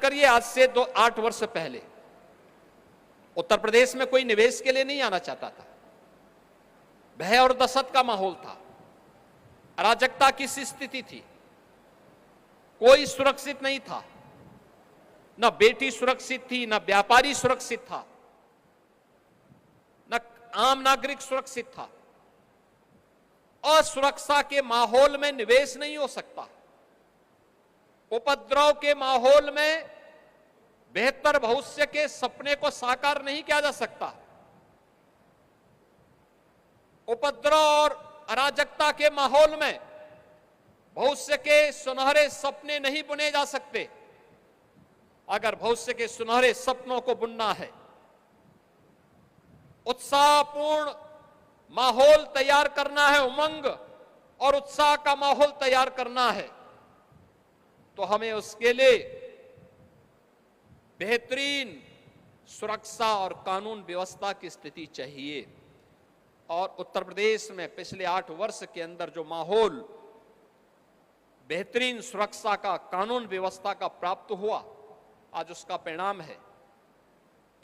करिए, आज से 8 वर्ष पहले उत्तर प्रदेश में कोई निवेश के लिए नहीं आना चाहता था। भय और दहशत का माहौल था, अराजकता की स्थिति थी, कोई सुरक्षित नहीं था, न बेटी सुरक्षित थी, न व्यापारी सुरक्षित था, न आम नागरिक सुरक्षित था। असुरक्षा के माहौल में निवेश नहीं हो सकता। उपद्रव के माहौल में बेहतर भविष्य के सपने को साकार नहीं किया जा सकता। उपद्रव और अराजकता के माहौल में भविष्य के सुनहरे सपने नहीं बुने जा सकते। अगर भविष्य के सुनहरे सपनों को बुनना है, उत्साहपूर्ण माहौल तैयार करना है, उमंग और उत्साह का माहौल तैयार करना है, तो हमें उसके लिए बेहतरीन सुरक्षा और कानून व्यवस्था की स्थिति चाहिए। और उत्तर प्रदेश में पिछले 8 वर्ष के अंदर जो माहौल बेहतरीन सुरक्षा का, कानून व्यवस्था का प्राप्त हुआ, आज उसका परिणाम है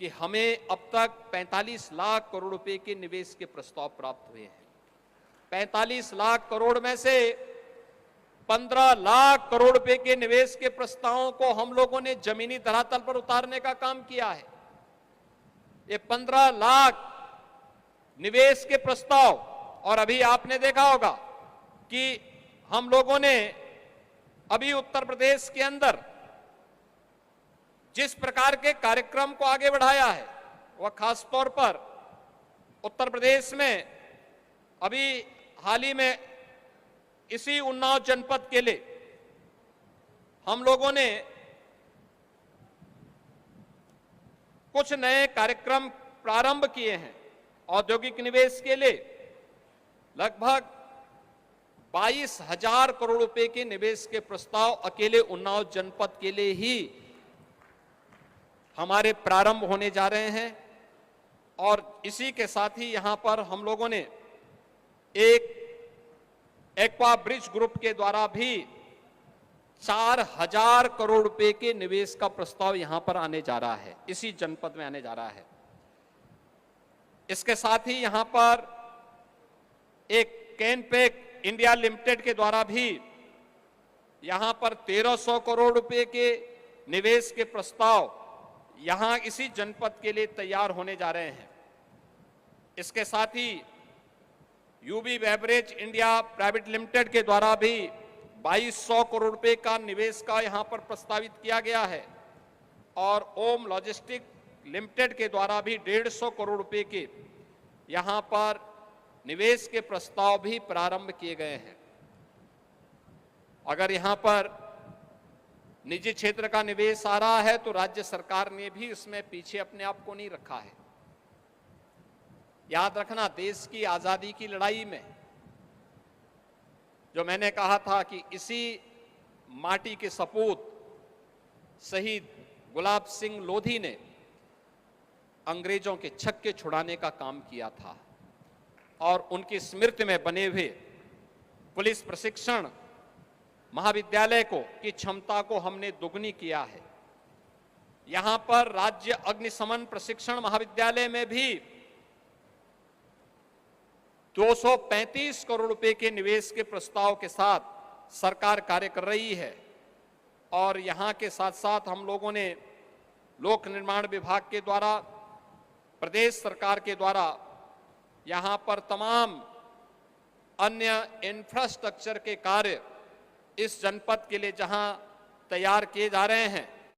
कि हमें अब तक 45 लाख करोड़ रुपए के निवेश के प्रस्ताव प्राप्त हुए हैं। 45 लाख करोड़ में से 15 लाख करोड़ रुपए के निवेश के प्रस्तावों को हम लोगों ने जमीनी धरातल पर उतारने का काम किया है। ये 15 लाख निवेश के प्रस्ताव, और अभी आपने देखा होगा कि हम लोगों ने अभी उत्तर प्रदेश के अंदर जिस प्रकार के कार्यक्रम को आगे बढ़ाया है, वह खास तौर पर उत्तर प्रदेश में अभी हाल ही में इसी उन्नाव जनपद के लिए हम लोगों ने कुछ नए कार्यक्रम प्रारंभ किए हैं। औद्योगिक निवेश के लिए लगभग 22,000 करोड़ रुपए के निवेश के प्रस्ताव अकेले उन्नाव जनपद के लिए ही हमारे प्रारंभ होने जा रहे हैं। और इसी के साथ ही यहां पर हम लोगों ने एक एक्वा ब्रिज ग्रुप के द्वारा भी 4,000 करोड़ रुपए के निवेश का प्रस्ताव यहां पर आने जा रहा है, इसी जनपद में आने जा रहा है। इसके साथ ही यहां पर एक कैनपेक इंडिया लिमिटेड के द्वारा भी यहां पर 1,300 करोड़ रुपए के निवेश के प्रस्ताव यहां इसी जनपद के लिए तैयार होने जा रहे हैं। इसके साथ ही UB beverage India private limited के द्वारा भी 2,200 करोड़ रुपए का निवेश का यहां पर प्रस्तावित किया गया है। और ओम लॉजिस्टिक लिमिटेड के द्वारा भी 150 करोड़ रुपए के यहां पर निवेश के प्रस्ताव भी प्रारंभ किए गए हैं। अगर यहां पर निजी क्षेत्र का निवेश आ रहा है तो राज्य सरकार ने भी इसमें पीछे अपने आप को नहीं रखा है। याद रखना, देश की आजादी की लड़ाई में जो मैंने कहा था कि इसी माटी के सपूत शहीद गुलाब सिंह लोधी ने अंग्रेजों के छक्के छुड़ाने का काम किया था, और उनकी स्मृति में बने हुए पुलिस प्रशिक्षण महाविद्यालय की क्षमता को हमने दुगनी किया है। यहां पर राज्य अग्निशमन प्रशिक्षण महाविद्यालय में भी 235 करोड़ रुपए के निवेश के प्रस्ताव के साथ सरकार कार्य कर रही है। और यहां के साथ साथ हम लोगों ने लोक निर्माण विभाग के द्वारा, प्रदेश सरकार के द्वारा यहां पर तमाम अन्य इंफ्रास्ट्रक्चर के कार्य इस जनपद के लिए जहां तैयार किए जा रहे हैं,